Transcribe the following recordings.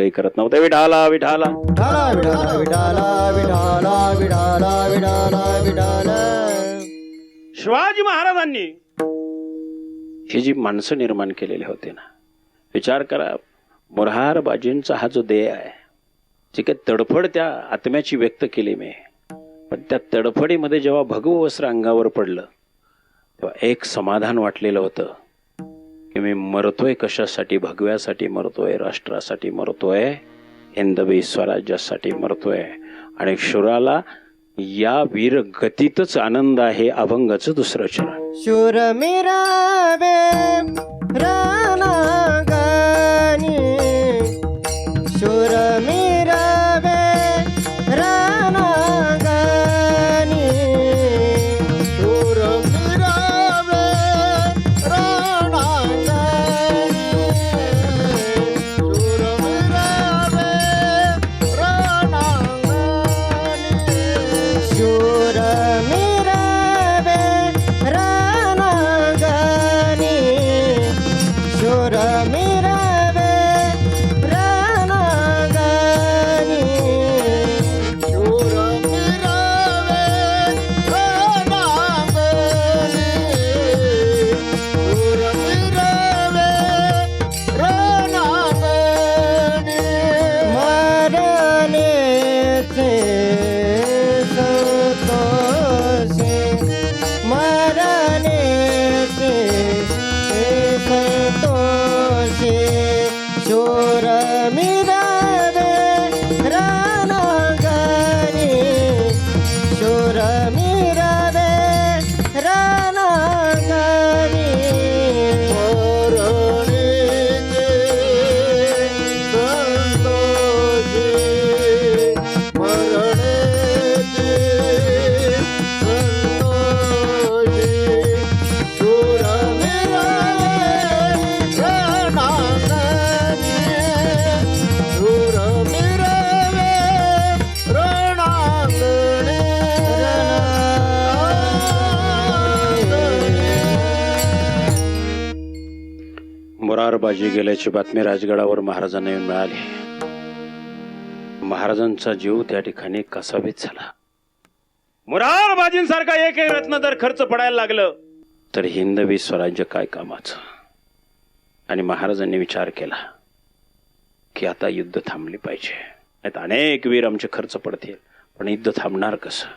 काही करत नव्हते. विठाला विठाला विठाला विठाला विठाला विठाला विठाला विठाला विठाला. शिवाजी महाराजांनी ही जी माणसं निर्माण केलेले होते ना, विचार करा. मोरहार बाजींचा हा जो देह आहे, जी काही तडफड त्या आत्म्याची व्यक्त केली मी, पण त्या तडफडीमध्ये जेव्हा भगवं वस्त्र अंगावर पडलं तेव्हा एक समाधान वाटलेलं होतं की मी मरतोय कशासाठी? भगव्यासाठी मरतोय, राष्ट्रासाठी मरतोय, हिंदवी स्वराज्यासाठी मरतोय. आणि शूराला या वीर गतीतच आनंद आहे. अभंगाचं दुसरं चरण. शूर मिरावे रणगानी, शूर मिरावे रणगानी, शूर मिरावे रणगानी, शूर मिरावे रणगानी, शूर मिरावे रणगानी, शूर मिरावे रणगानी, शूर मिरावे रणगानी, शूर मिरावे रणगानी. मरणे मरणे संतोषे, शूर मिरावे रणगानी, शूर मिरावे रणगानी. मोरारबाजी गेल्याची बातमी राजगडावर महाराजांना येऊन मिळाली. महाराजांचा जीव त्या ठिकाणी कसावीत झाला. मोरारबाजींसारखा एक रत्न जर खर्च पडायला लागलं तर हिंदवी स्वराज्य काय कामाचं. आणि महाराजांनी विचार केला की आता युद्ध थांबली पाहिजे. नाहीत अनेक वीर आमचे खर्च पडतील, पण युद्ध थांबणार कसं?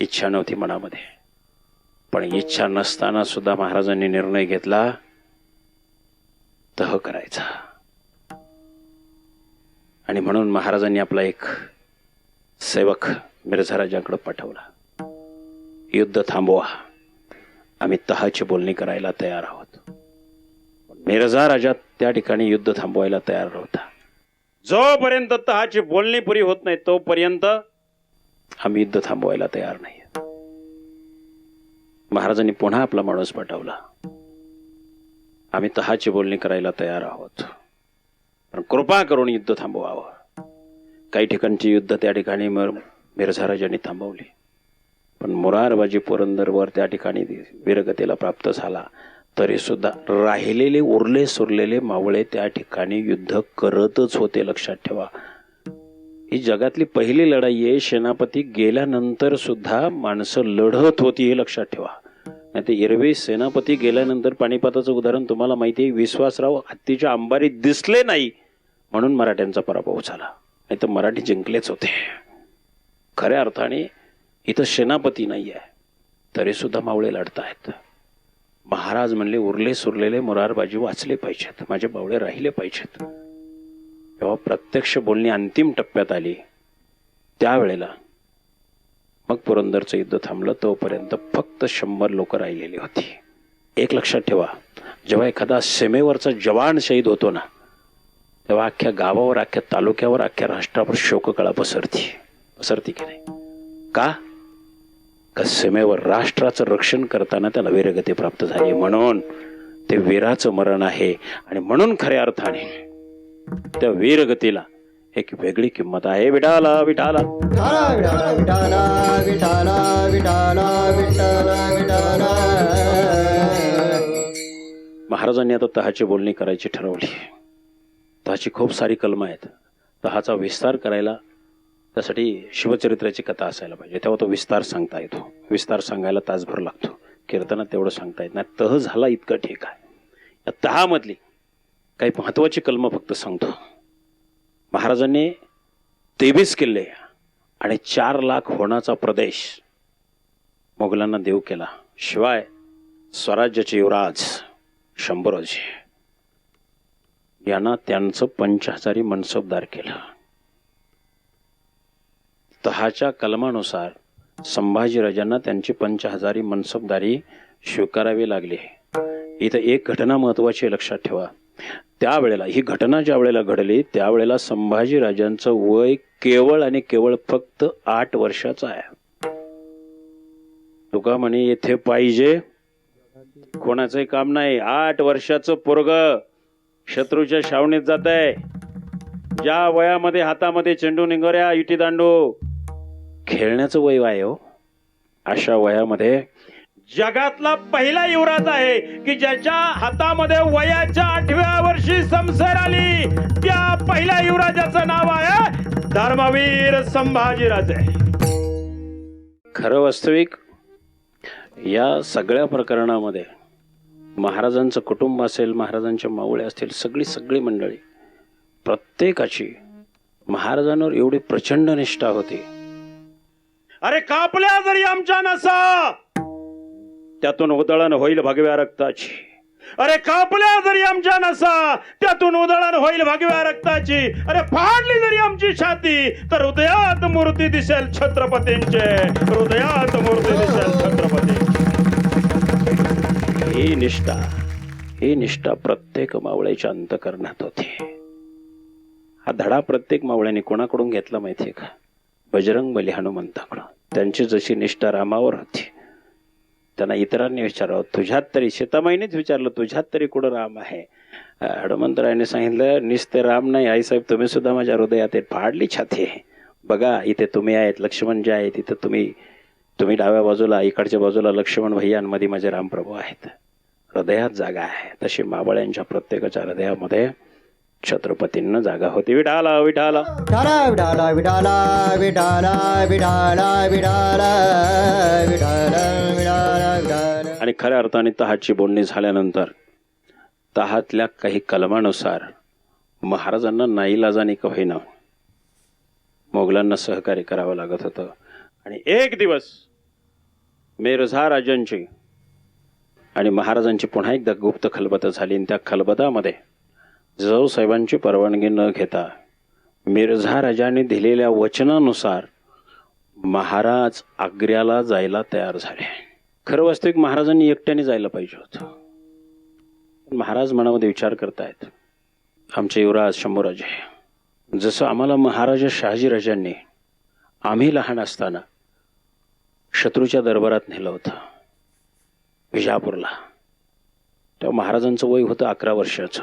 इच्छा नव्हती मनामध्ये, पण इच्छा नसताना सुद्धा महाराजांनी निर्णय घेतला तह करायचा. आणि म्हणून महाराजांनी आपला एक सेवक मिर्झा राजाकडे पाठवला. युद्ध थांबवा, आम्ही तहाची बोलणी करायला तयार आहोत. मिर्झा राजा त्या ठिकाणी युद्ध थांबवायला तयार होता. जोपर्यंत तहाची बोलणी पुरी होत नाही तोपर्यंत आम्ही युद्ध थांबवायला तयार नाही. महाराजांनी पुन्हा आपला माणूस पाठवला. आम्ही तहाची बोलणी करायला तयार आहोत, पण कृपा करून युद्ध थांबवावं. काही ठिकाणची युद्ध त्या ठिकाणी मिर्झा राजांनी थांबवली, पण मोरारबाजी पुरंदरवर त्या ठिकाणी वीरगतीला प्राप्त झाला. तरी सुद्धा राहिलेले उरले सुरलेले मावळे त्या ठिकाणी युद्ध करतच होते. लक्षात ठेवा, ही जगातली पहिली लढाई आहे. सेनापती गेल्यानंतर सुद्धा माणसं लढत होती, हे लक्षात ठेवा. नाही ते एरवी सेनापती गेल्यानंतर पानिपताचं उदाहरण तुम्हाला माहिती आहे. विश्वासराव हत्तीच्या अंबारीत दिसले नाही म्हणून मराठ्यांचा पराभव झाला, नाही तर मराठी जिंकलेच होते. खऱ्या अर्थाने इथं सेनापती नाही आहे तरी सुद्धा मावळे लढतायत. महाराज म्हणले उरले सुरलेले मोरारबाजी वाचले पाहिजेत, माझे मावळे राहिले पाहिजेत. तेव्हा प्रत्यक्ष बोलणी अंतिम टप्प्यात आली. त्यावेळेला मग पुरंदरचं युद्ध थांबलं. तोपर्यंत फक्त 100 लोक राहिलेली होती. एक लक्षात ठेवा, जेव्हा एखादा सीमेवरचा जवान शहीद होतो ना, तेव्हा अख्ख्या गावावर, अख्ख्या तालुक्यावर, अख्ख्या राष्ट्रावर शोककळा पसरती की नाही? का? सीमेवर राष्ट्राचं रक्षण करताना त्याला वीरगती प्राप्त झाली, म्हणून ते वीराचं मरण आहे. आणि म्हणून खऱ्या अर्थाने त्या वीरगतीला एक वेगळी किंमत आहे. विठाला विठाला विठाला विठाला विठाला विठाला विठाला विठाला. महाराजांनी आता तहाची बोलणी करायची ठरवली. तहाची खूप सारी कलमं आहेत. तहाचा विस्तार करायला त्यासाठी शिवचरित्राची कथा असायला पाहिजे, तेव्हा तो विस्तार सांगता येतो. विस्तार सांगायला तासभर लागतो, कीर्तनात तेवढं सांगता येत नाही. तह झाला इतकं ठीक आहे. या तहामधली काही महत्वाची कलमं फक्त सांगतो. महाराजांनी 23 किल्ले आणि 4 लाख होणाचा प्रदेश मोगलांना देऊ केला. शिवाय स्वराज्याचे युवराज शंभूराजे यांना त्यांचं 5000 मनसबदार केलं. तहाच्या कलमानुसार संभाजीराजांना त्यांची 5000 मनसबदारी स्वीकारावी लागली. इथं एक घटना महत्वाची लक्षात ठेवा. त्यावेळेला ही घटना ज्या वेळेला घडली त्यावेळेला संभाजीराजांचं वय केवळ आणि केवळ फक्त 8 वर्षाचं आहे. तुका म्हणे येथे पाहिजे कोणाचंही काम नाही. 8 वर्षाचं पोरग शत्रूच्या छावणीत जात आहे. ज्या वयामध्ये हातामध्ये चेंडू निंगोऱ्या इटी दांडू खेळण्याचं वय आहे हो. अशा वयामध्ये जगातला पहिला युवराज आहे की ज्याच्या हातामध्ये वयाच्या 8व्या वर्षी समसर आली. त्या पहिल्या युवराजाचं नाव आहे धर्मवीर संभाजीराजे. खरं वास्तविक या सगळ्या प्रकरणामध्ये महाराजांचं कुटुंब असेल, महाराजांच्या मावळे असतील, सगळी मंडळी प्रत्येकाची महाराजांवर एवढी प्रचंड निष्ठा होती. अरे कापल्या जरी आमच्या नसा त्यातून उधळण होईल भगव्या रक्ताची. अरे कापल्या जरी आमच्या नसा त्यातून उधळण होईल भगव्या रक्ताची. अरे फाडली जरी आमची छाती तर हृदयात मूर्ती दिसेल छत्रपतींचे. हृदयात मूर्ती दिसेल छत्रपती. ही निष्ठा प्रत्येक मावळ्याच्या अंतःकरणात होती. हा धडा प्रत्येक मावळ्याने कोणाकडून घेतला माहितीये का? बजरंगबली हनुमंताकडून. त्यांची जशी निष्ठा रामावर होती त्यांना इतरांनी विचारावं, तुझ्यात तरी, सीतामाईनेच विचारलं, तुझ्यात तरी कुठं राम आहे? हनुमंतरायाने सांगितलं, निस्ते राम नाही आई साहेब, तुम्ही सुद्धा माझ्या हृदयात फाडली छाती आहे. बघा इथे तुम्ही आहेत, लक्ष्मण जे आहे तिथे तुम्ही डाव्या बाजूला, इकडच्या बाजूला लक्ष्मण भैया आणि मध्ये माझे रामप्रभू आहेत. हृदयात जागा आहे. तशी मावळ्यांच्या प्रत्येकाच्या हृदयामध्ये छत्रपतींना जागा होती. विठाला विठाला विठाला विठाला विठाला विठाला विठाला विठाला विठाला विठाला विठाला. आणि खऱ्या अर्थाने तहाची बोलणी झाल्यानंतर तहातल्या काही कलमानुसार महाराजांना नाईलाजाने का होईना मोगलांना सहकार्य करावं लागत होतं. आणि एक दिवस मिर्झा राजांची आणि महाराजांची पुन्हा एकदा गुप्त खलबत झाली. आणि त्या खलबतामध्ये साहेबांची परवानगी न घेता मिर्झा राजाने दिलेल्या वचनानुसार महाराज आग्र्याला जायला तयार झाले. खरं वास्तविक महाराजांनी एकट्याने जायला पाहिजे होतं. महाराज मनामध्ये विचार करतायत, आमचे युवराज शंभूराजे, जसं आम्हाला महाराजा शहाजीराजांनी आम्ही लहान असताना शत्रूच्या दरबारात नेलं होतं विजापूरला, तेव्हा महाराजांचं वय होतं 11 वर्षाचं.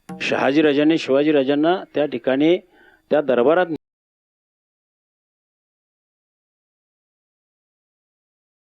शहाजीराजांनी शिवाजीराजांना त्या ठिकाणी त्या दरबारात